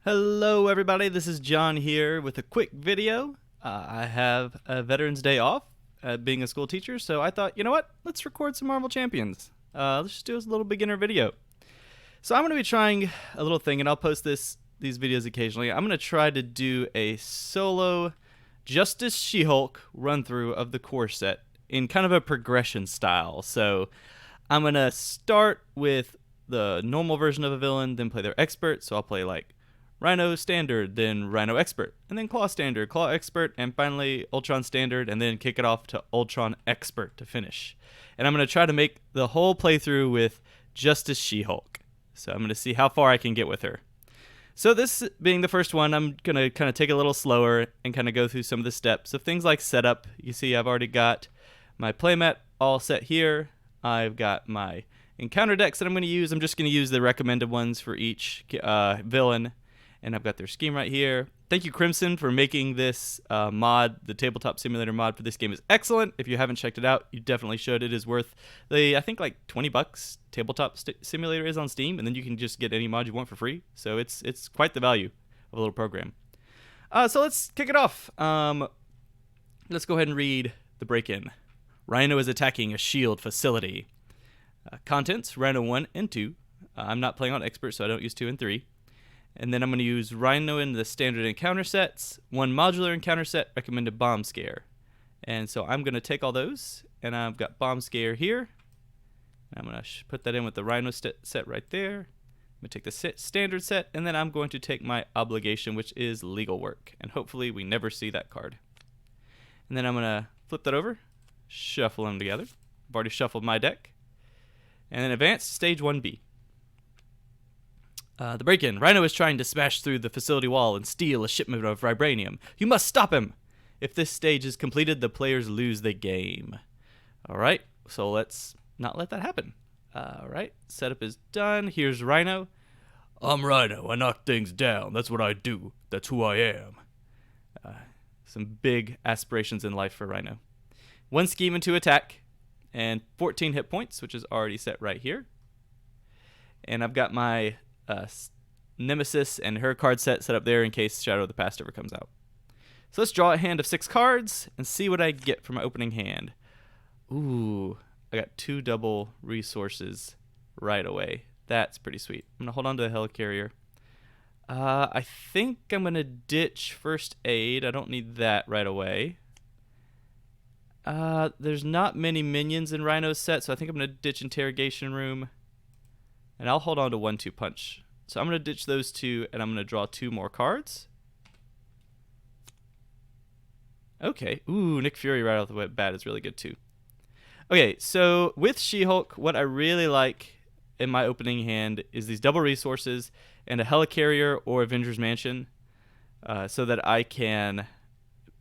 Hello everybody, this is John here with a quick video. I have a Veterans Day off being a school teacher, so I thought, you know what, let's record some Marvel Champions. Let's just do a little beginner video. So I'm going to be trying a little thing, and I'll post these videos occasionally. I'm going to try to do a solo Justice She-Hulk run through of the core set in kind of a progression style. So I'm going to start with the normal version of a villain, then play their expert. So I'll play like Rhino Standard, then Rhino Expert, and then Claw Standard, Claw Expert, and finally Ultron Standard, and then kick it off to Ultron Expert to finish. And I'm going to try to make the whole playthrough with Justice She-Hulk. So I'm going to see how far I can get with her. So this being the first one, I'm going to kind of take it a little slower and kind of go through some of the steps. So things like setup, you see I've already got my playmat all set here. I've got my encounter decks that I'm going to use. I'm just going to use the recommended ones for each villain. And I've got their scheme right here. Thank you, Crimson, for making this mod. The tabletop simulator mod for this game is excellent. If you haven't checked it out, you definitely should. It is worth I think like $20 tabletop simulator is on Steam, and then you can just get any mod you want for free. So it's quite the value of a little program. So let's kick it off. Let's go ahead and read the break-in. Rhino is attacking a shield facility. Contents, Rhino 1 and 2. I'm not playing on Expert, so I don't use 2 and 3. And then I'm going to use Rhino in the standard encounter sets, one modular encounter set, recommended Bomb Scare. And so I'm going to take all those, and I've got Bomb Scare here. I'm going to put that in with the Rhino set right there. I'm going to take the standard set, and then I'm going to take my obligation, which is legal work. And hopefully we never see that card. And then I'm going to flip that over, shuffle them together. I've already shuffled my deck. And then advance to stage 1B. The break-in. Rhino is trying to smash through the facility wall and steal a shipment of vibranium. You must stop him! If this stage is completed, the players lose the game. Alright, so let's not let that happen. Alright, setup is done. Here's Rhino. I'm Rhino. I knock things down. That's what I do. That's who I am. Some big aspirations in life for Rhino. One scheme and 2 attack. And 14 hit points, which is already set right here. And I've got my Nemesis and her card set up there in case Shadow of the Past ever comes out. So let's draw a hand of 6 cards and see what I get from my opening hand. Ooh, I got 2 double resources right away. That's pretty sweet. I'm going to hold on to the Helicarrier. I think I'm going to ditch First Aid. I don't need that right away. There's not many minions in Rhino's set, so I think I'm going to ditch Interrogation Room. And I'll hold on to 1-2 punch. So I'm going to ditch those 2, and I'm going to draw 2 more cards. Okay. Ooh, Nick Fury right off the bat is really good too. Okay, so with She-Hulk, what I really like in my opening hand is these double resources and a Helicarrier or Avengers Mansion, so that I can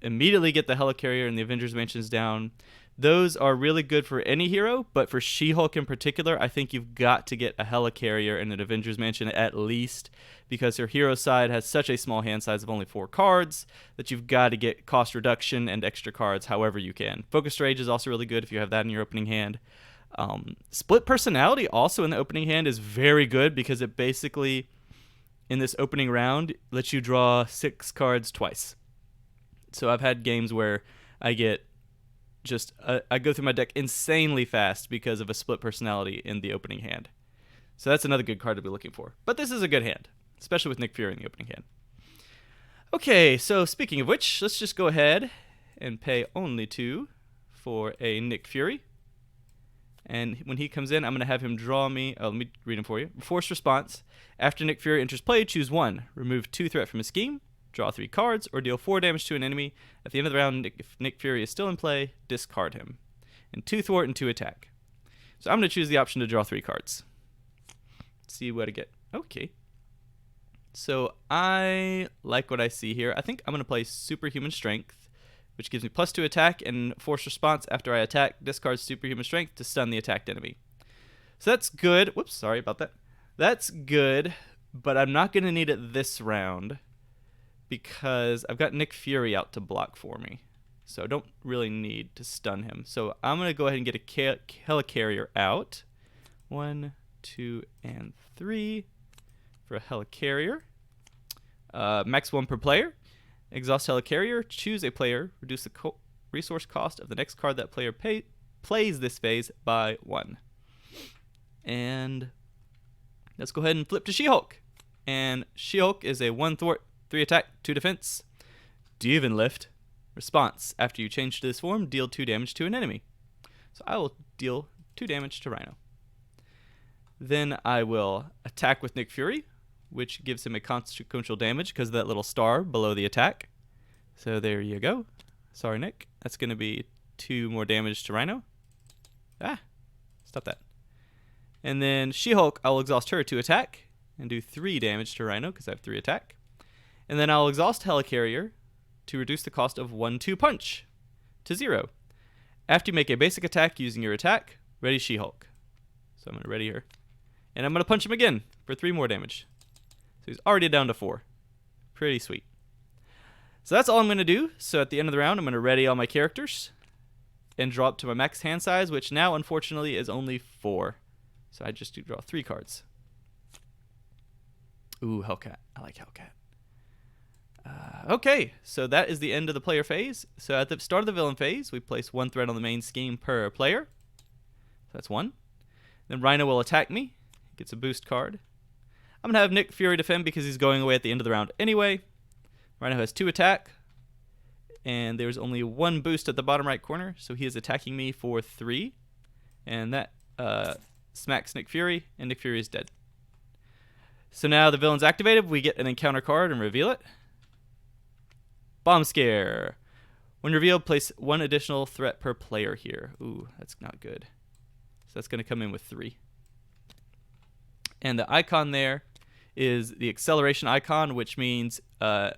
immediately get the Helicarrier and the Avengers Mansions down. Those are really good for any hero, but for She-Hulk in particular, I think you've got to get a Helicarrier and an Avengers Mansion at least, because her hero side has such a small hand size of only 4 cards that you've got to get cost reduction and extra cards however you can. Focused Rage is also really good if you have that in your opening hand. Split Personality also in the opening hand is very good because it basically, in this opening round, lets you draw 6 cards twice. So I've had games where I get I go through my deck insanely fast because of a split personality in the opening hand. So that's another good card to be looking for. But this is a good hand, especially with Nick Fury in the opening hand. Okay, so speaking of which, let's just go ahead and pay only 2 for a Nick Fury. And when he comes in, I'm going to have him draw me. Oh, let me read him for you. Force response. After Nick Fury enters play, choose 1. Remove 2 threat from his scheme. Draw 3 cards, or deal 4 damage to an enemy. At the end of the round, if Nick Fury is still in play, discard him. And 2 thwart and 2 attack. So I'm going to choose the option to draw 3 cards. Let's see what I get. Okay. So I like what I see here. I think I'm going to play Superhuman Strength, which gives me +2 attack and force response after I attack. Discard Superhuman Strength to stun the attacked enemy. So that's good. Whoops, sorry about that. That's good, but I'm not going to need it this round, because I've got Nick Fury out to block for me. So I don't really need to stun him. So I'm going to go ahead and get a Helicarrier out. 1, 2, and 3 for a Helicarrier. Max 1 per player. Exhaust Helicarrier. Choose a player. Reduce the resource cost of the next card that player plays this phase by 1. And let's go ahead and flip to She-Hulk. And She-Hulk is a 1 thwart, 3 attack, 2 defense. Dieven lift. Response. After you change to this form, deal 2 damage to an enemy. So I will deal 2 damage to Rhino. Then I will attack with Nick Fury, which gives him a consequential damage because of that little star below the attack. So there you go. Sorry, Nick. That's going to be 2 more damage to Rhino. Stop that. And then She-Hulk, I will exhaust her to attack and do 3 damage to Rhino because I have 3 attack. And then I'll exhaust Helicarrier to reduce the cost of 1/2 punch to 0. After you make a basic attack using your attack, ready She-Hulk. So I'm going to ready her. And I'm going to punch him again for 3 more damage. So he's already down to 4. Pretty sweet. So that's all I'm going to do. So at the end of the round, I'm going to ready all my characters and draw up to my max hand size, which now, unfortunately, is only 4. So I just do draw 3 cards. Ooh, Hellcat. I like Hellcat. Okay, so that is the end of the player phase. So at the start of the villain phase, we place 1 threat on the main scheme per player. So that's 1. Then Rhino will attack me. Gets a boost card. I'm going to have Nick Fury defend because he's going away at the end of the round anyway. Rhino has 2 attack. And there's only 1 boost at the bottom right corner, so he is attacking me for 3. And that smacks Nick Fury, and Nick Fury is dead. So now the villain's activated. We get an encounter card and reveal it. Bomb Scare. When revealed, place 1 additional threat per player here. Ooh, that's not good. So that's going to come in with 3. And the icon there is the acceleration icon, which means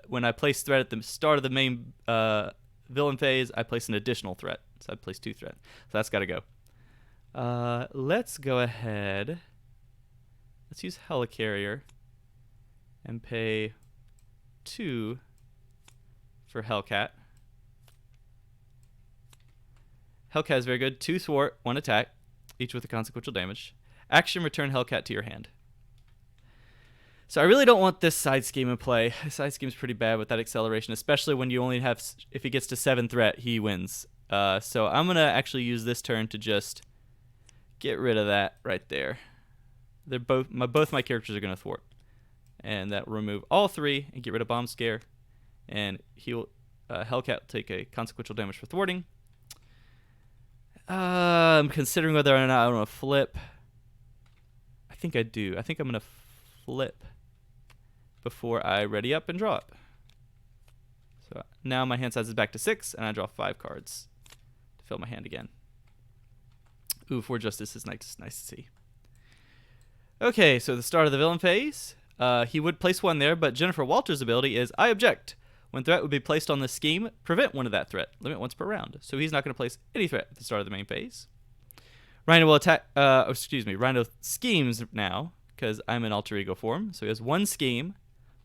when I place threat at the start of the main villain phase, I place an additional threat. So I place 2 threat. So that's got to go. Let's go ahead. Let's use Helicarrier and pay 2 for Hellcat. Hellcat is very good. 2 thwart, 1 attack, each with a consequential damage. Action, return Hellcat to your hand. So I really don't want this side scheme in play. This side scheme is pretty bad with that acceleration, especially when you only have, if he gets to 7 threat, he wins. So I'm going to actually use this turn to just get rid of that right there. They're both my characters are going to thwart. And that will remove all 3 and get rid of Bomb Scare. And he'll Hellcat will take a consequential damage for thwarting. I'm considering whether or not I want to flip. I think I do. I think I'm going to flip before I ready up and draw up. So now my hand size is back to 6, and I draw 5 cards to fill my hand again. Ooh, 4 Justice is nice to see. Okay, so the start of the villain phase. He would place 1 there, but Jennifer Walters' ability is I object. When threat would be placed on the scheme, prevent 1 of that threat. Limit once per round. So he's not going to place any threat at the start of the main phase. Rhino will attack. Rhino schemes now because I'm in alter ego form. So he has 1 scheme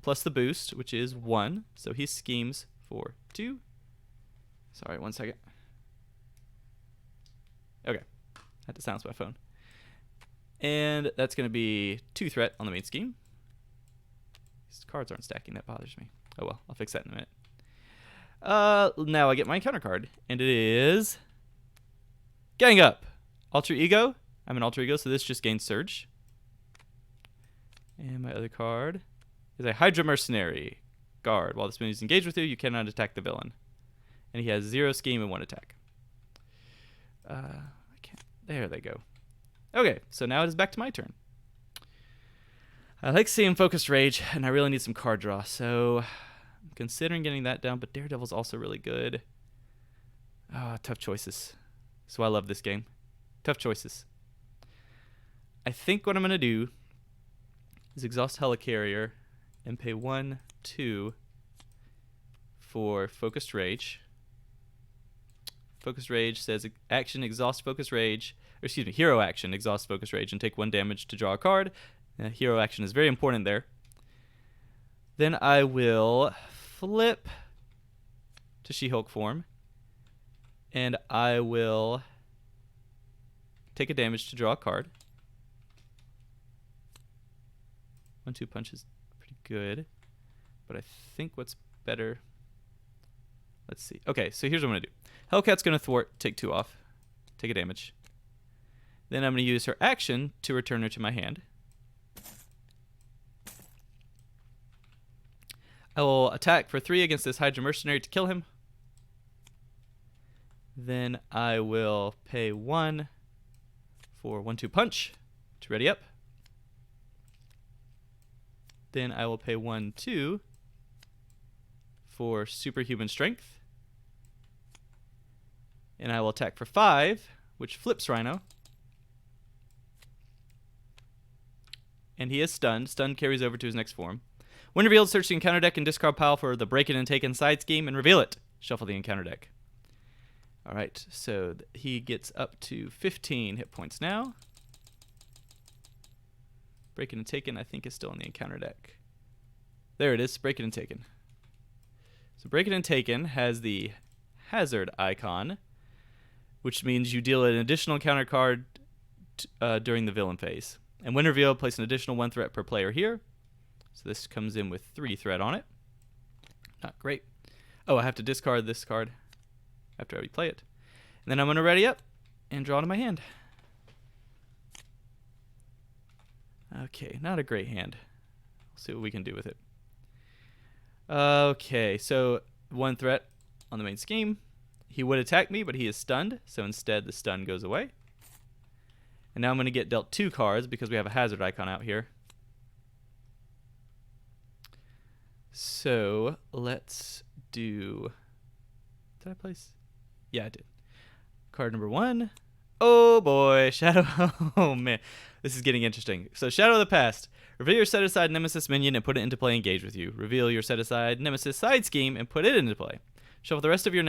plus the boost, which is 1. So he schemes for 2. Sorry, 1 second. Okay, I had to silence my phone. And that's going to be 2 threat on the main scheme. These cards aren't stacking. That bothers me. Oh well, I'll fix that in a minute. Now I get my encounter card, and it is Gang Up. Alter Ego. I'm an alter ego, so this just gains Surge. And my other card is a Hydra Mercenary. Guard. While this minion is engaged with you, you cannot attack the villain. And he has 0 scheme and 1 attack. I can't. There they go. Okay, so now it is back to my turn. I like seeing Focused Rage, and I really need some card draw, so I'm considering getting that down, but Daredevil's also really good. Tough choices. That's why I love this game. Tough choices. I think what I'm going to do is exhaust Helicarrier and pay 1, 2 for Focused Rage. Focused Rage says action, exhaust Focused Rage, or excuse me, hero action, exhaust Focused Rage, and take 1 damage to draw a card. Hero action is very important there. Then I will flip to She-Hulk form, and I will take a damage to draw a card. 1/2 punch is pretty good, but I think what's better... Let's see. Okay, so here's what I'm going to do. Hellcat's going to thwart, take 2 off, take a damage. Then I'm going to use her action to return her to my hand. I will attack for 3 against this Hydra Mercenary to kill him. Then I will pay 1 for 1/2 punch to ready up. Then I will pay 1/2 for superhuman strength. And I will attack for 5, which flips Rhino. And he is stunned. Stun carries over to his next form. When revealed, search the encounter deck and discard pile for the Break It and Take Inside scheme and reveal it. Shuffle the encounter deck. Alright, so he gets up to 15 hit points now. Break It and Taken, I think, is still in the encounter deck. There it is, Break It and Taken. So Break It and Taken has the hazard icon, which means you deal an additional encounter card during the villain phase. And when revealed, place an additional 1 threat per player here. So this comes in with 3 threat on it. Not great. Oh, I have to discard this card after I replay it. And then I'm going to ready up and draw to my hand. Okay, not a great hand. We'll see what we can do with it. Okay, so 1 threat on the main scheme. He would attack me, but he is stunned, so instead the stun goes away. And now I'm going to get dealt 2 cards because we have a hazard icon out here. So let's do... Did I place? Yeah, I did. Card number 1. Oh boy, Shadow. Oh man, this is getting interesting. So Shadow of the Past. Reveal your set aside Nemesis minion and put it into play. Engage with you. Reveal your set aside Nemesis side scheme and put it into play. Shuffle the rest of your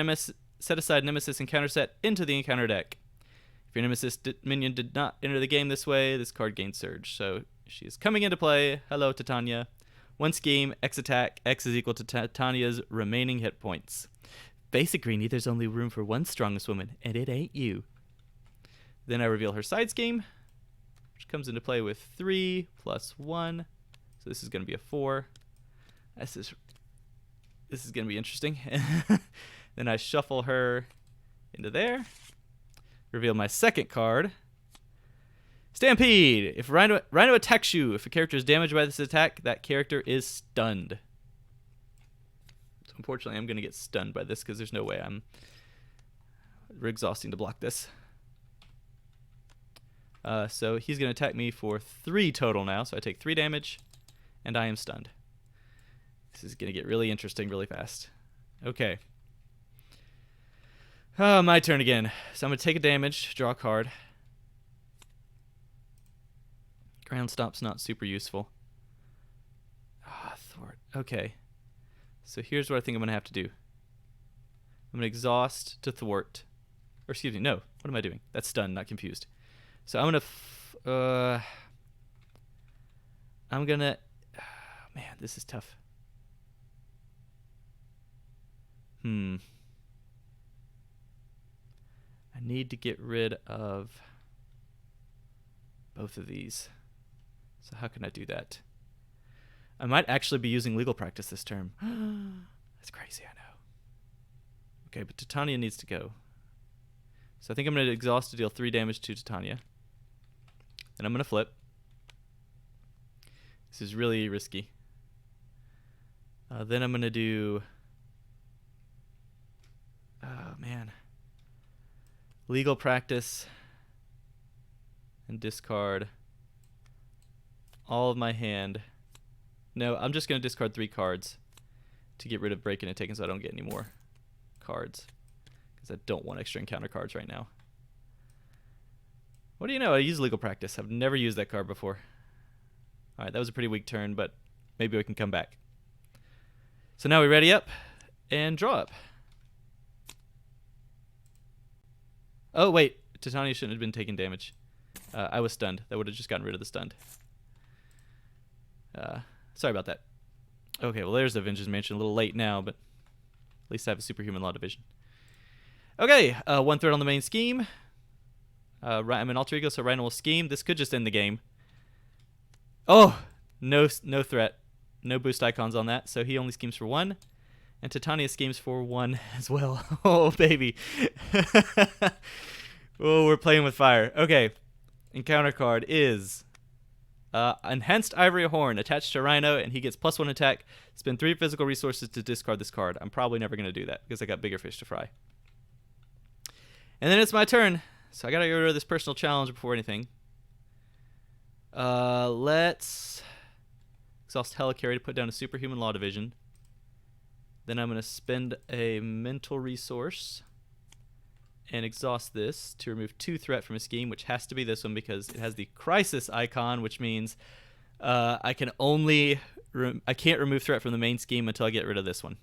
set aside Nemesis encounter set into the encounter deck. If your Nemesis minion did not enter the game this way, this card gains Surge. So she is coming into play. Hello, Titania. 1 scheme, X attack. X is equal to Titania's remaining hit points. Basic Greenie, there's only room for 1 strongest woman, and it ain't you. Then I reveal her side scheme, which comes into play with 3 plus 1. So this is going to be a 4. This is going to be interesting. Then I shuffle her into there. Reveal my second card. Stampede. If Rhino attacks you, if a character is damaged by this attack, that character is stunned. So unfortunately, I'm going to get stunned by this because there's no way I'm exhausting to block this. So he's going to attack me for 3 total now. So I take 3 damage, and I am stunned. This is going to get really interesting really fast. Okay. My turn again. So I'm going to take a damage, draw a card. Ground Stomp's not super useful. Thwart. Okay. So here's what I think I'm going to have to do. I'm going to exhaust to thwart. Or excuse me, no. What am I doing? That's stun, not confused. So I'm going to... man, this is tough. I need to get rid of both of these. So how can I do that? I might actually be using legal practice this term. That's crazy, I know. Okay, but Titania needs to go. So I think I'm going to exhaust to deal 3 damage to Titania. Then I'm going to flip. This is really risky. Then I'm going to do... oh, man. Legal practice. And discard all of my hand. No, I'm just going to discard 3 cards to get rid of Break It and Taken so I don't get any more cards. Because I don't want extra encounter cards right now. What do you know? I use legal practice. I've never used that card before. Alright, that was a pretty weak turn, but maybe we can come back. So now we ready up and draw up. Oh, wait. Titania shouldn't have been taking damage. I was stunned. That would have just gotten rid of the stunned. Sorry about that. Okay, well, there's the Avengers Mansion. A little late now, but at least I have a superhuman law division. Okay, 1 threat on the main scheme. I'm an alter ego, so Rhino will scheme. This could just end the game. Oh, no threat. no boost icons on that, so he only schemes for 1. And Titania schemes for 1 as well. Oh, baby. Oh, we're playing with fire. Okay. Encounter card is Enhanced Ivory Horn attached to Rhino, and he gets +1 attack. Spend 3 physical resources to discard this card. I'm probably never going to do that because I got bigger fish to fry. And then it's my turn. So I got to get rid of this personal challenge before anything. Let's exhaust Helicarry to put down a Superhuman Law Division. Then I'm going to spend a mental resource and exhaust this to remove 2 threat from a scheme, which has to be this one because it has the crisis icon, which means I can't remove threat from the main scheme until I get rid of this one.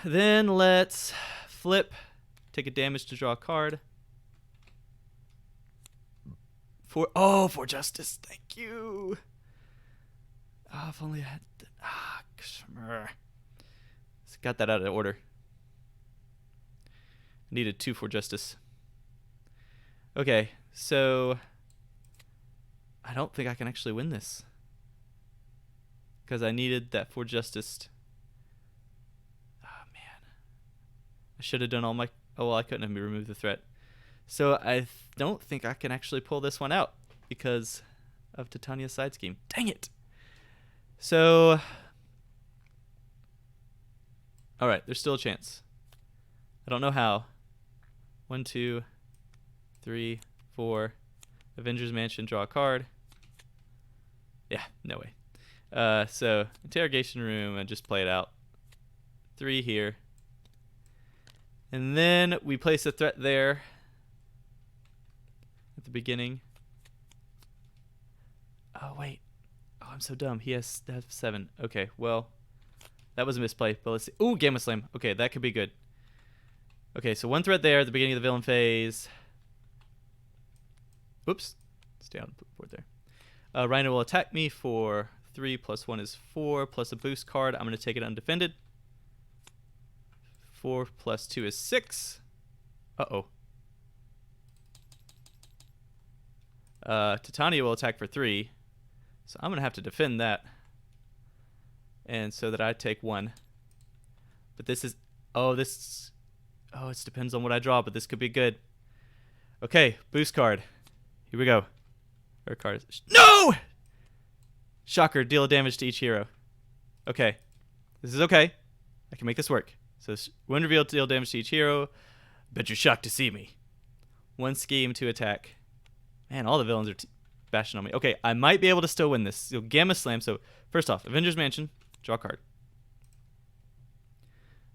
Then let's flip, take a damage to draw a card. For justice, thank you. Oh, if only I had got that out of order. Needed 2 for justice. Okay, so I don't think I can actually win this because I needed that for justice. Oh man, I should have done all my. Oh well, I couldn't have removed the threat. So I don't think I can actually pull this one out because of Titania's side scheme. Dang it! So, all right, there's still a chance. I don't know how. 1, 2, 3, 4. Avengers Mansion, draw a card. Yeah, no way. So, interrogation room, and just play it out. 3 here. And then we place a threat there at the beginning. Oh, wait. Oh, I'm so dumb. He has 7. Okay, well, that was a misplay, but let's see. Ooh, Gamma Slam. Okay, that could be good. Okay, so 1 threat there at the beginning of the villain phase. Oops. Stay on the board there. Rhino will attack me for 3 + 1 is 4 plus a boost card. I'm going to take it undefended. 4 + 2 is 6. Uh-oh. Titania will attack for 3. So I'm going to have to defend that. And so that I take 1. But this is... Oh, this... Oh, it depends on what I draw, but this could be good. Okay, boost card. Here we go. Or card. No! Shocker, deal damage to each hero. Okay. This is okay. I can make this work. So when revealed, deal damage to each hero. Bet you're shocked to see me. 1 scheme to attack. Man, all the villains are bashing on me. Okay, I might be able to still win this. So Gamma Slam. So first off, Avengers Mansion. Draw a card.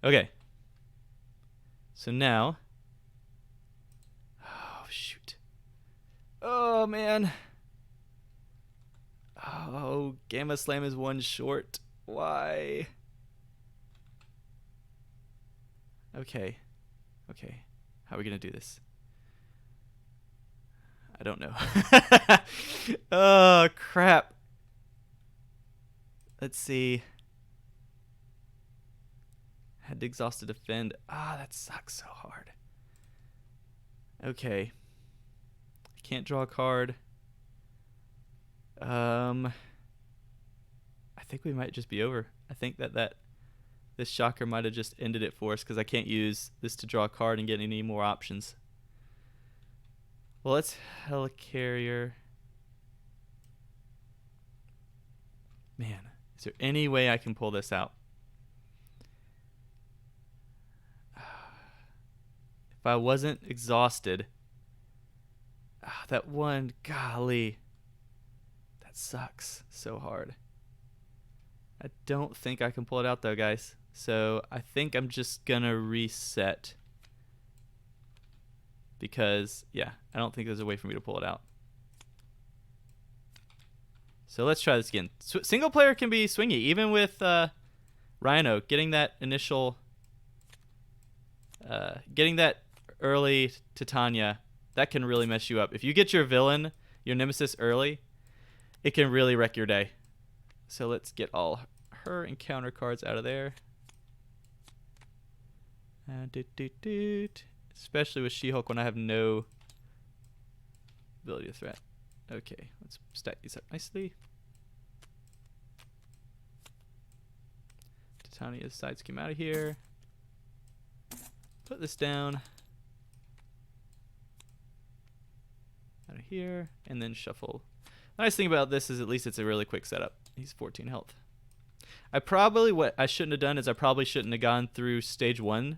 Okay. So now... Oh, shoot. Oh, man. Oh, Gamma Slam is 1 short. Why? Okay. Okay. How are we going to do this? I don't know. Oh, crap. Let's see. Had to exhaust to defend. Ah, that sucks so hard. Okay. I can't draw a card. I think we might just be over. I think that this shocker might have just ended it for us because I can't use this to draw a card and get any more options. Well, let's Helicarrier. Man, is there any way I can pull this out? If I wasn't exhausted. That one, golly. That sucks so hard. I don't think I can pull it out though, guys. So I think I'm just gonna reset. Because, yeah, I don't think there's a way for me to pull it out. So let's try this again. Single player can be swingy, even with Rhino. Getting that initial... getting that early Titania, that can really mess you up. If you get your villain, your nemesis early, it can really wreck your day. So let's get all her encounter cards out of there. Especially with She-Hulk when I have no ability to threat. Okay, let's stack these up nicely. Titania's side scheme out of here. Put this down. Out of here. And then shuffle. The nice thing about this is at least it's a really quick setup. He's 14 health. What I shouldn't have done is I probably shouldn't have gone through stage 1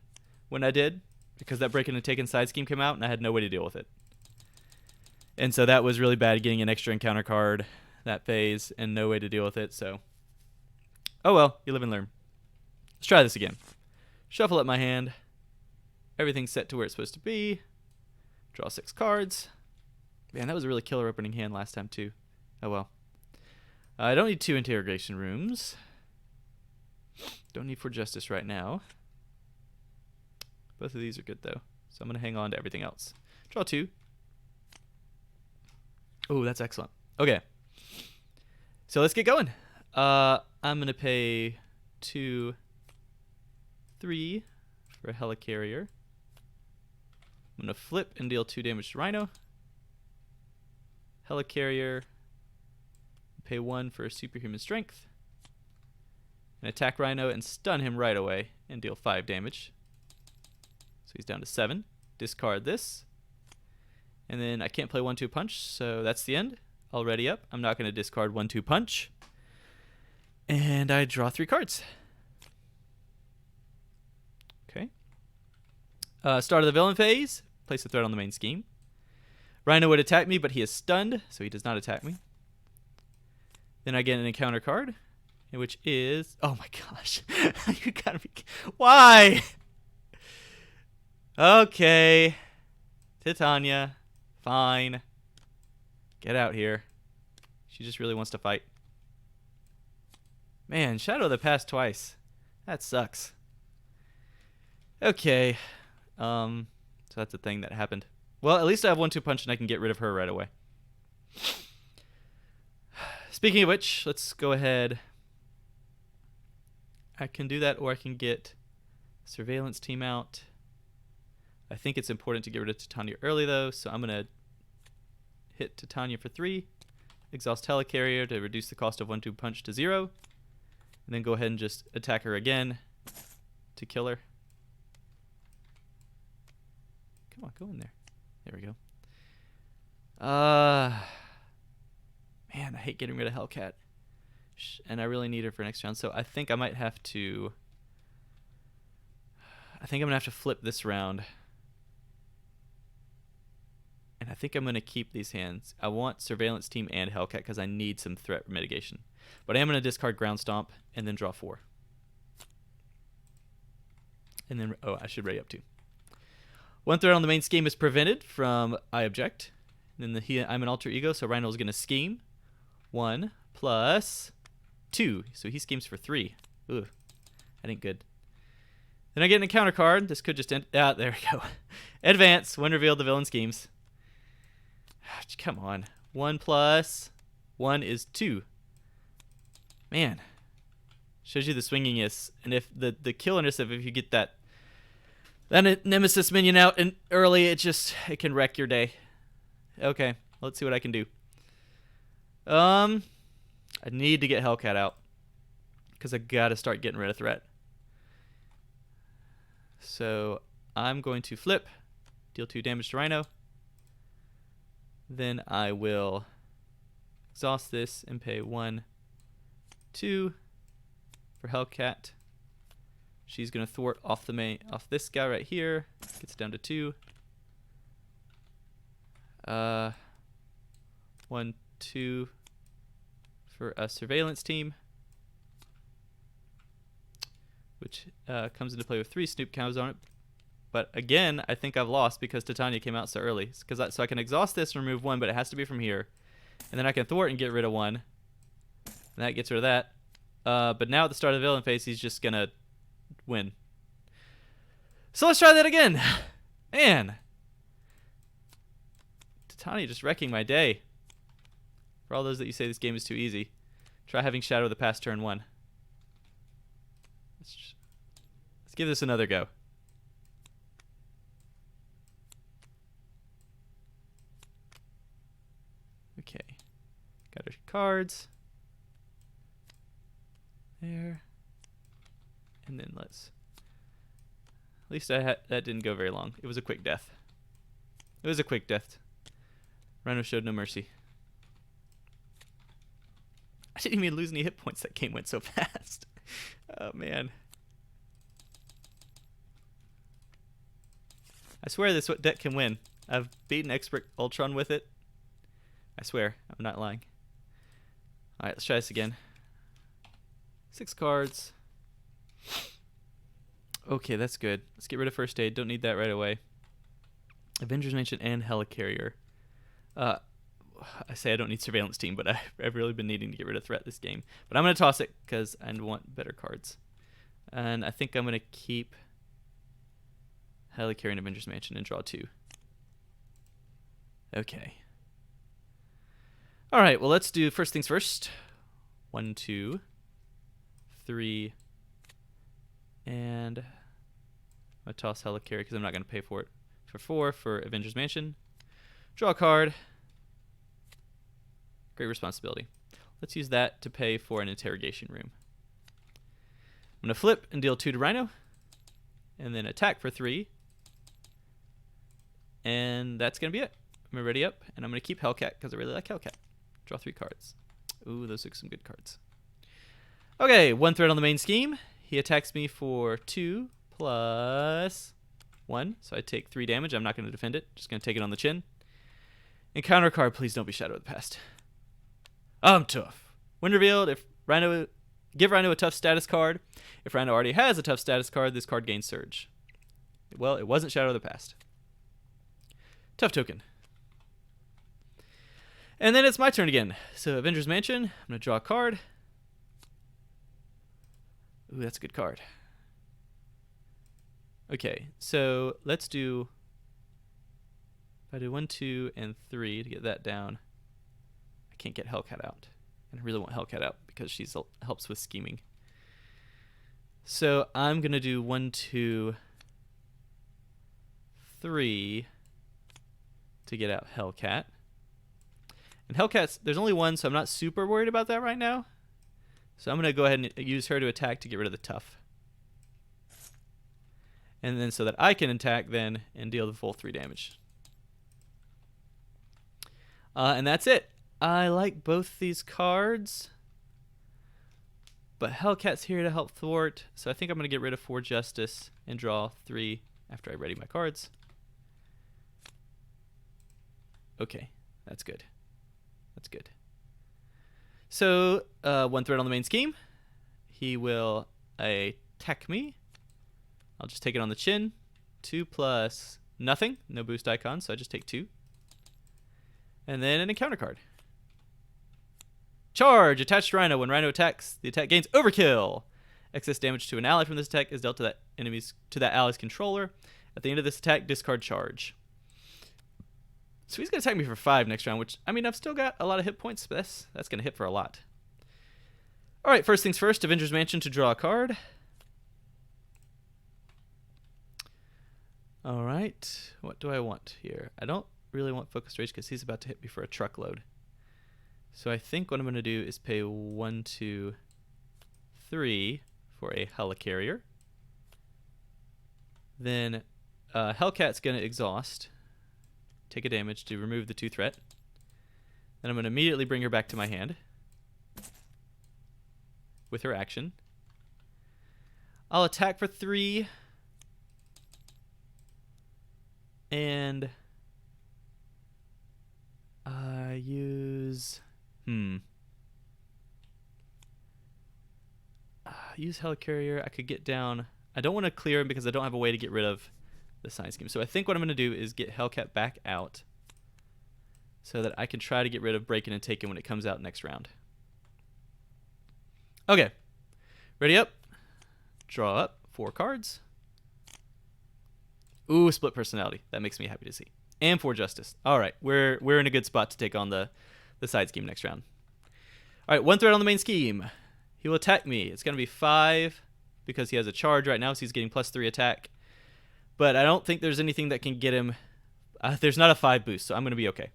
when I did, because that breaking and taking side scheme came out and I had no way to deal with it. And so that was really bad, getting an extra encounter card that phase and no way to deal with it. So, oh well, you live and learn. Let's try this again. Shuffle up my hand. Everything's set to where it's supposed to be. Draw 6 cards. Man, that was a really killer opening hand last time too. Oh well. I don't need 2 interrogation rooms. Don't need for justice right now. Both of these are good though, so I'm going to hang on to everything else. Draw 2. Oh, that's excellent. Okay. So let's get going. I'm going to pay 2, 3 for a helicarrier. I'm going to flip and deal 2 damage to Rhino. Helicarrier. Pay 1 for superhuman strength. And attack Rhino and stun him right away and deal 5 damage. So he's down to 7. Discard this. And then I can't play 1-2 punch, so that's the end. Already up. I'm not going to discard 1-2 punch. And I draw 3 cards. Okay. Start of the villain phase. Place a threat on the main scheme. Rhino would attack me, but he is stunned, so he does not attack me. Then I get an encounter card, which is... Oh my gosh. You gotta be... Why? Okay. Titania. Fine. Get out here. She just really wants to fight. Man, Shadow of the Past twice. That sucks. Okay. So that's a thing that happened. Well, at least I have 1-2 punch and I can get rid of her right away. Speaking of which, let's go ahead. I can do that, or I can get surveillance team out. I think it's important to get rid of Titania early though, so I'm going to hit Titania for 3. Exhaust Helicarrier to reduce the cost of 1-2 punch to 0. And then go ahead and just attack her again to kill her. Come on, go in there. There we go. Man, I hate getting rid of Hellcat. And I really need her for next round, so I think I might have to... I think I'm going to have to flip this round. And I think I'm going to keep these hands. I want Surveillance Team and Hellcat because I need some threat mitigation. But I am going to discard Ground Stomp and then draw 4. And then, oh, I should ready up 2. 1 threat on the main scheme is prevented from I object. And then I'm an alter ego, so Rhino's going to scheme. 1 plus 2. So he schemes for 3. Ooh, that ain't good. Then I get an encounter card. This could just end. Ah, there we go. Advance when revealed the villain schemes. Come on. 1 plus 1 is 2. Man. Shows you the swinginess. And if the killerness of if you get that Nemesis minion out and early, it can wreck your day. Okay, let's see what I can do. I need to get Hellcat out because I gotta start getting rid of threat. So I'm going to flip, deal 2 damage to Rhino. Then I will exhaust this and pay 1, 2 for Hellcat. She's gonna thwart off this guy right here. Gets down to 2. 1, 2 for a surveillance team, which comes into play with 3 Snoop cows on it. But again, I think I've lost because Titania came out so early. So I can exhaust this and remove 1, but it has to be from here. And then I can thwart and get rid of 1. And that gets rid of that. But now at the start of the villain phase, he's just going to win. So let's try that again. Man. Titania just wrecking my day. For all those that you say this game is too easy, try having Shadow of the Past turn 1. Let's give this another go. Okay. Got our cards. There. And then let's... At least that didn't go very long. It was a quick death. It was a quick death. Rhino showed no mercy. I didn't even lose any hit points. That game went so fast. Oh, man. I swear this deck can win. I've beaten Expert Ultron with it. I swear. I'm not lying. Alright, let's try this again. 6 cards. Okay, that's good. Let's get rid of First Aid. Don't need that right away. Avengers Mansion and Helicarrier. I say I don't need Surveillance Team, but I've really been needing to get rid of Threat this game. But I'm going to toss it because I want better cards. And I think I'm going to keep Helicarrier and Avengers Mansion and draw 2. Okay. Alright, well, let's do first things first. 1, 2, 3, and I'm going to toss Helicarrier because I'm not going to pay for it. For 4 for Avengers Mansion. Draw a card. Great responsibility. Let's use that to pay for an interrogation room. I'm going to flip and deal 2 to Rhino. And then attack for 3. And that's going to be it. I'm ready up. And I'm going to keep Hellcat because I really like Hellcat. Draw 3 cards. Ooh, those are some good cards. Okay, 1 threat on the main scheme. He attacks me for 2 plus 1. So I take 3 damage. I'm not going to defend it. Just going to take it on the chin. Encounter card, please don't be Shadow of the Past. I'm tough. When revealed, give Rhino a tough status card. If Rhino already has a tough status card, this card gains Surge. Well, it wasn't Shadow of the Past. Tough token. And then it's my turn again. So Avengers Mansion, I'm going to draw a card. Ooh, that's a good card. Okay, so let's do... If I do 1, 2, and 3 to get that down, I can't get Hellcat out. And I really want Hellcat out because she helps with scheming. So I'm going to do 1, 2, 3 to get out Hellcat. And Hellcat's, there's only one, so I'm not super worried about that right now. So I'm going to go ahead and use her to attack to get rid of the tough. And then so that I can attack then and deal the full 3 damage. And that's it. I like both these cards. But Hellcat's here to help thwart. So I think I'm going to get rid of 4 Justice and draw 3 after I ready my cards. Okay, that's good. That's good. So, 1 threat on the main scheme. He will attack me. I'll just take it on the chin. 2 plus nothing. No boost icon, so I just take 2. And then an encounter card. Charge! Attached Rhino. When Rhino attacks, the attack gains Overkill. Excess damage to an ally from this attack is dealt to that ally's controller. At the end of this attack, discard charge. So he's going to attack me for 5 next round, which, I mean, I've still got a lot of hit points, but that's going to hit for a lot. Alright, first things first, Avengers Mansion to draw a card. Alright, what do I want here? I don't really want Focused Rage because he's about to hit me for a truckload. So I think what I'm going to do is pay 1, 2, 3 for a Helicarrier. Then Hellcat's going to exhaust. Take a damage to remove the 2 threat. Then I'm going to immediately bring her back to my hand with her action. I'll attack for 3 and use use Helicarrier. I could get down. I don't want to clear him because I don't have a way to get rid of the science scheme. So I think what I'm going to do is get Hellcat back out so that I can try to get rid of Breaking and Taken when it comes out next round. Okay. Ready up. Draw up 4 cards. Ooh, split personality. That makes me happy to see. And 4 Justice. All right. We're in a good spot to take on the side scheme next round. All right. 1 threat on the main scheme. He will attack me. It's going to be 5 because he has a charge right now, so he's getting +3 attack. But I don't think there's anything that can get him. There's not a 5 boost, so I'm going to be okay.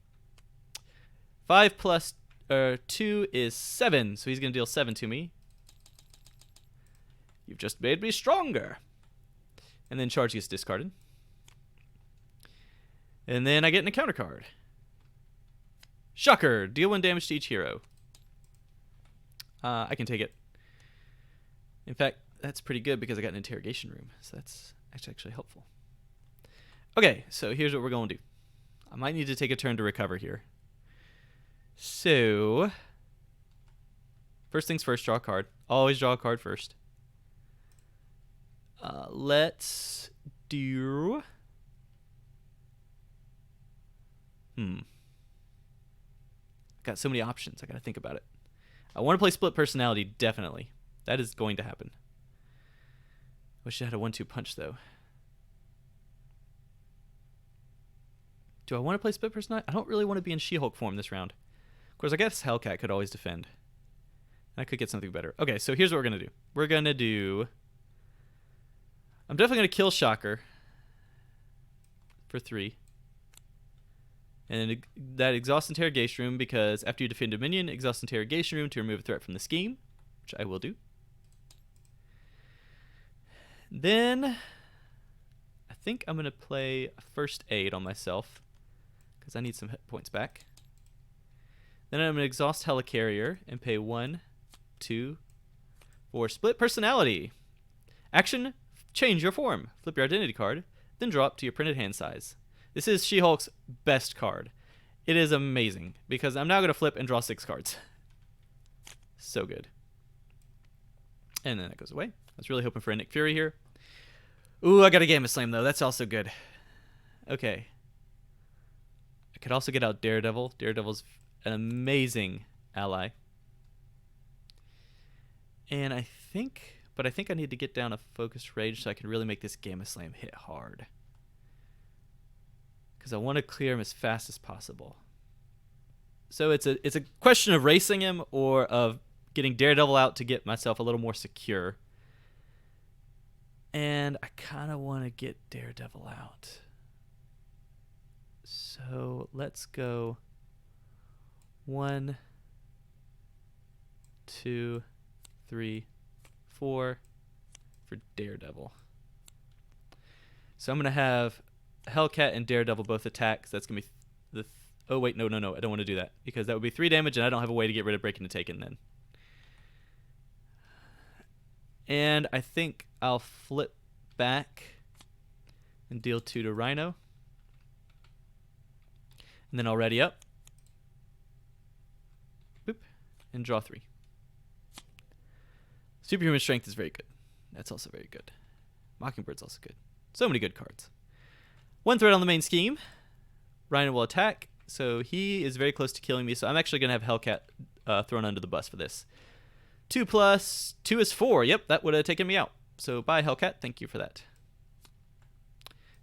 5 plus 2 is 7, so he's going to deal 7 to me. You've just made me stronger. And then charge gets discarded. And then I get an encounter card. Shocker! Deal 1 damage to each hero. I can take it. In fact, that's pretty good because I got an interrogation room. So that's actually helpful. Okay, so here's what we're going to do. I might need to take a turn to recover here. So, first things first, draw a card. Always draw a card first. Let's do... Got so many options. I got to think about it. I want to play split personality, definitely. That is going to happen. Wish I had a 1-2 punch, though. Do I want to play split personality? I don't really want to be in She-Hulk form this round. Of course, I guess Hellcat could always defend. And I could get something better. Okay, so here's what we're going to do. We're going to do... I'm definitely going to kill Shocker for 3. And that exhaust interrogation room, because after you defend a minion, exhaust interrogation room to remove a threat from the scheme, which I will do. Then I think I'm going to play first aid on myself because I need some hit points back. Then I'm going to exhaust Helicarrier and pay 1, 2, for split personality. Action, change your form. Flip your identity card, then draw up to your printed hand size. This is She-Hulk's best card. It is amazing because I'm now going to flip and draw 6 cards. So good. And then that goes away. I was really hoping for a Nick Fury here. Ooh, I got a Gamma Slam, though. That's also good. Okay. I could also get out Daredevil. Daredevil's an amazing ally. And I think I need to get down a focused rage so I can really make this Gamma Slam hit hard. Because I want to clear him as fast as possible. So it's a question of racing him or of getting Daredevil out to get myself a little more secure. And I kind of want to get Daredevil out. So let's go 1, 2, 3, 4 for Daredevil. So I'm going to have Hellcat and Daredevil both attack. So that's going to be oh, wait, no. I don't want to do that because that would be 3 damage and I don't have a way to get rid of Breaking and Taken then. And I think I'll flip back and deal 2 to Rhino. And then I'll ready up. Boop. And draw 3. Superhuman Strength is very good. That's also very good. Mockingbird's also good. So many good cards. 1 threat on the main scheme. Rhino will attack. So he is very close to killing me. So I'm actually going to have Hellcat thrown under the bus for this. 2 plus 2 is 4. Yep, that would have taken me out. So bye, Hellcat. Thank you for that.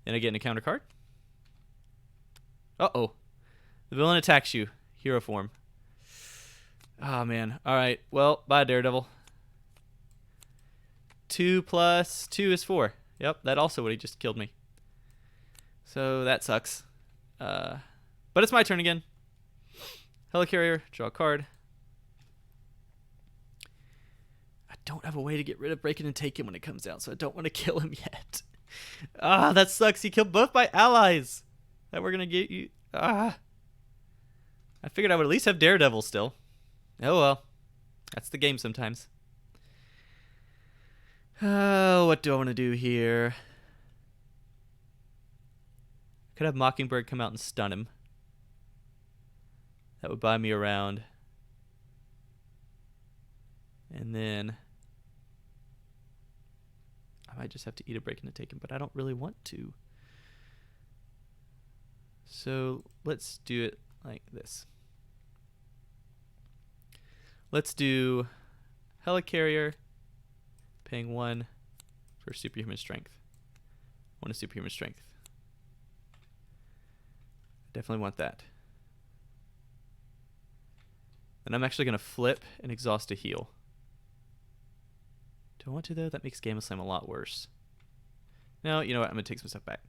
Then I get an encounter card. Uh-oh. The villain attacks you. Hero form. Oh, man. All right. Well, bye, Daredevil. 2 plus 2 is 4. Yep, that also would have just killed me. So that sucks. But it's my turn again. Helicarrier, draw a card. I don't have a way to get rid of Break It and Take Him when it comes out, so I don't want to kill him yet. Ah, that sucks. He killed both my allies that were going to get you. Ah. I figured I would at least have Daredevil still. Oh, well. That's the game sometimes. Oh, what do I want to do here? Could have Mockingbird come out and stun him. That would buy me around. And then I might just have to eat a Break and Take Him, but I don't really want to. So let's do it like this. Let's do Helicarrier, paying 1 for Superhuman Strength. 1 is Superhuman Strength. Definitely want that. And I'm actually going to flip and exhaust a heal. Do I want to, though? That makes Gamma Slam a lot worse. No, you know what? I'm going to take some stuff back.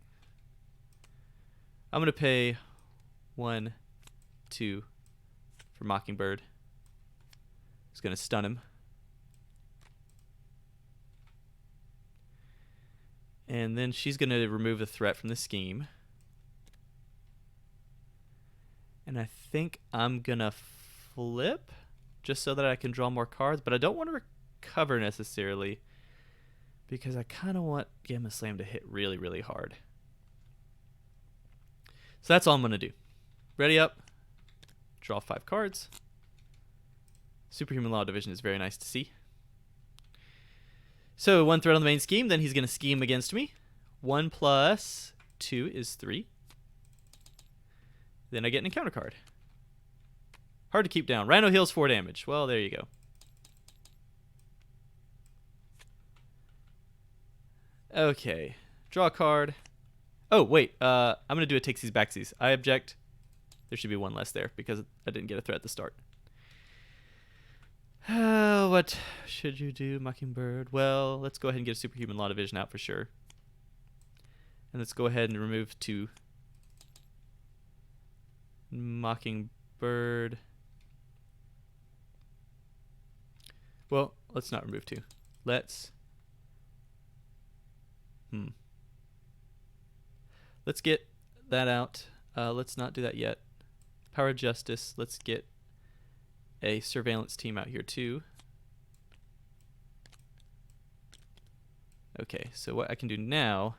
I'm going to pay 1, 2 for Mockingbird. It's going to stun him. And then she's going to remove the threat from the scheme. And I think I'm going to flip just so that I can draw more cards. But I don't want to recover necessarily because I kind of want Gamma Slam to hit really, really hard. So that's all I'm going to do. Ready up. Draw 5 cards. Superhuman Law of Division is very nice to see. So 1 threat on the main scheme, then he's going to scheme against me. 1 plus 2 is 3. Then I get an encounter card. Hard to keep down. Rhino heals 4 damage. Well, there you go. Okay. Draw a card. Oh, wait. I'm going to do a takesies backsies. I object. There should be 1 less there because I didn't get a threat at the start. What should you do, Mockingbird? Well, let's go ahead and get a Superhuman Law Division out for sure. And let's go ahead and remove 2. Mockingbird. Well, let's not remove 2. Let's... Let's get that out. Let's not do that yet. Power of Justice. Let's get a surveillance team out here too. Okay, so what I can do now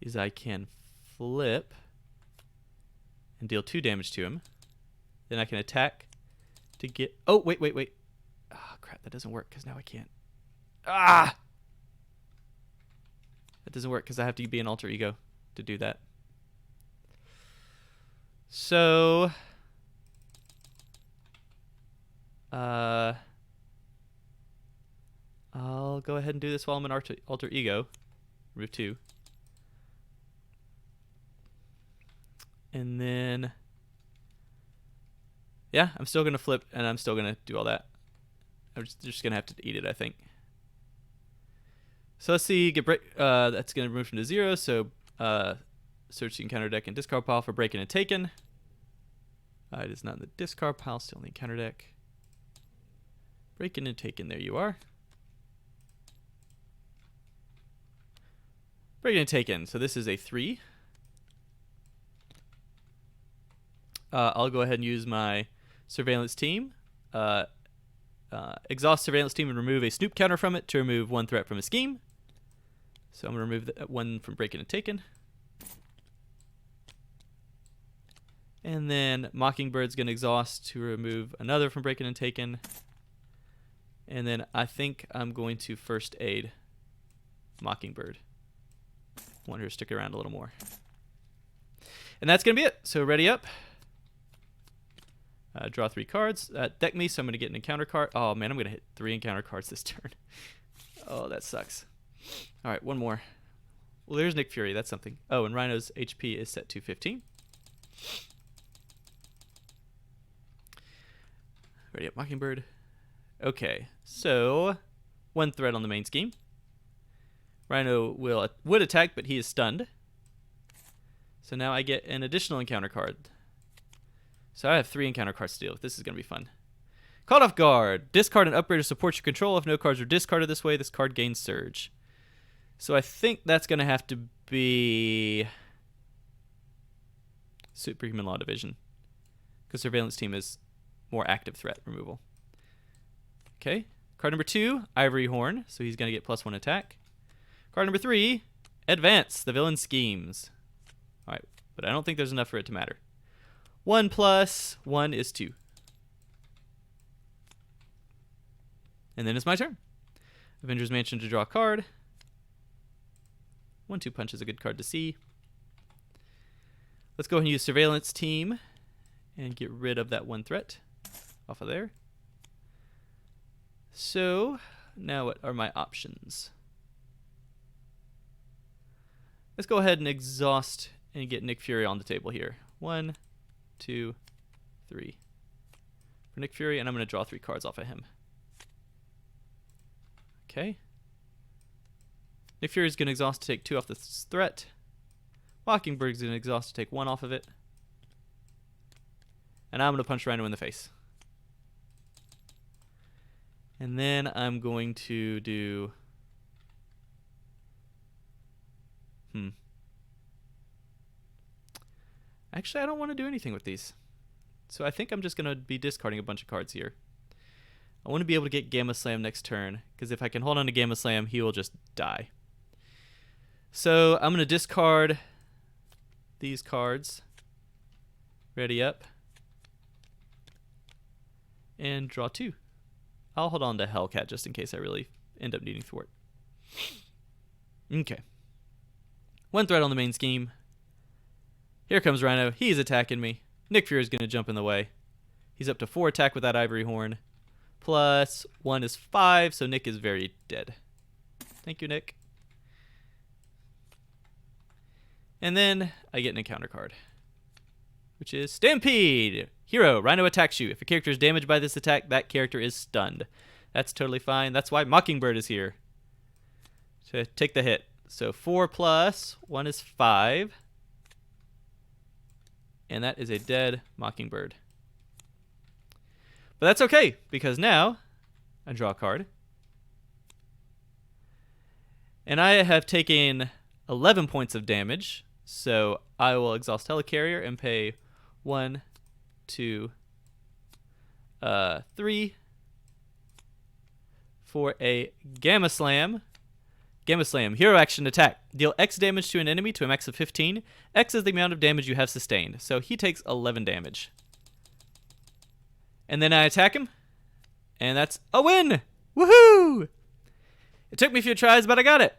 is I can flip and deal 2 damage to him. Then I can attack to get... Oh, wait. Oh, crap, that doesn't work because now I can't. Ah! That doesn't work because I have to be an alter ego to do that. So... I'll go ahead and do this while I'm an alter ego. Remove 2. And then... Yeah, I'm still going to flip, and I'm still going to do all that. I'm just going to have to eat it, I think. So let's see. That's going to remove from to 0, so search the encounter deck and discard pile for breaking and taken. It is not in the discard pile, still in the encounter deck. Breaking and taken, there you are. Breaking and taken, so this is a 3. I'll go ahead and use my surveillance team. Exhaust surveillance team and remove a snoop counter from it to remove 1 threat from a scheme. So I'm going to remove that 1 from breaking and taken. And then Mockingbird's going to exhaust to remove another from breaking and taken. And then I think I'm going to first aid Mockingbird. Want her to stick around a little more. And that's going to be it. So ready up. Draw 3 cards. Deck me, so I'm going to get an encounter card. Oh, man, I'm going to hit 3 encounter cards this turn. Oh, that sucks. All right, 1 more. Well, there's Nick Fury. That's something. Oh, and Rhino's HP is set to 15. Ready up, Mockingbird. Okay, so 1 threat on the main scheme. Rhino would attack, but he is stunned. So now I get an additional encounter card. So I have 3 encounter cards to deal with. This is going to be fun. Called Off Guard. Discard an upgrade to support your control. If no cards are discarded this way, this card gains Surge. So I think that's going to have to be Superhuman Law Division, because Surveillance Team is more active threat removal. Okay. Card number 2, Ivory Horn. So he's going to get +1 attack. Card number 3, Advance, the Villain Schemes. All right, but I don't think there's enough for it to matter. 1 plus 1 is 2. And then it's my turn. Avengers Mansion to draw a card. 1-2 punch is a good card to see. Let's go ahead and use Surveillance Team and get rid of that 1 threat off of there. So now what are my options? Let's go ahead and exhaust and get Nick Fury on the table here. 1, 2, 3. For Nick Fury, and I'm going to draw 3 cards off of him. Okay. Nick Fury is going to exhaust to take 2 off this threat. Mockingbird's going to exhaust to take 1 off of it. And I'm going to punch Rhino in the face. And then I'm going to do Actually, I don't want to do anything with these. So I think I'm just going to be discarding a bunch of cards here. I want to be able to get Gamma Slam next turn, because if I can hold on to Gamma Slam, he will just die. So I'm going to discard these cards. Ready up. And draw 2. I'll hold on to Hellcat just in case I really end up needing Thwart. Okay. 1 threat on the main scheme. Here comes Rhino. He's attacking me. Nick Fury's going to jump in the way. He's up to 4 attack with that Ivory Horn. Plus 1 is 5, so Nick is very dead. Thank you, Nick. And then I get an encounter card, which is Stampede. Hero, Rhino attacks you. If a character is damaged by this attack, that character is stunned. That's totally fine. That's why Mockingbird is here, to take the hit. So 4 plus 1 is 5. And that is a dead Mockingbird. But that's okay, because now I draw a card. And I have taken 11 points of damage. So I will exhaust Helicarrier and pay 1, 2, 3 for a Gamma Slam. Gamma Slam, hero action attack. Deal X damage to an enemy to a max of 15. X is the amount of damage you have sustained. So he takes 11 damage. And then I attack him. And that's a win! Woohoo! It took me a few tries, but I got it.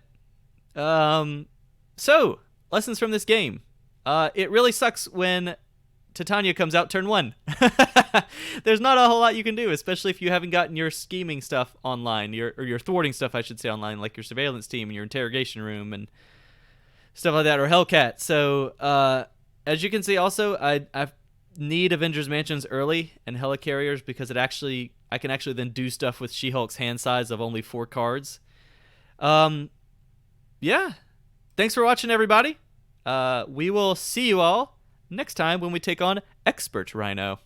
So, lessons from this game. It really sucks when Titania comes out turn 1. There's not a whole lot you can do, especially if you haven't gotten your scheming stuff online, or your thwarting stuff, I should say, online, like your surveillance team and your interrogation room and stuff like that, or Hellcat. So, as you can see, also, I need Avengers Mansions early and Helicarriers because I can actually then do stuff with She-Hulk's hand size of only 4 cards. Yeah. Thanks for watching, everybody. We will see you all next time when we take on Expert Rhino.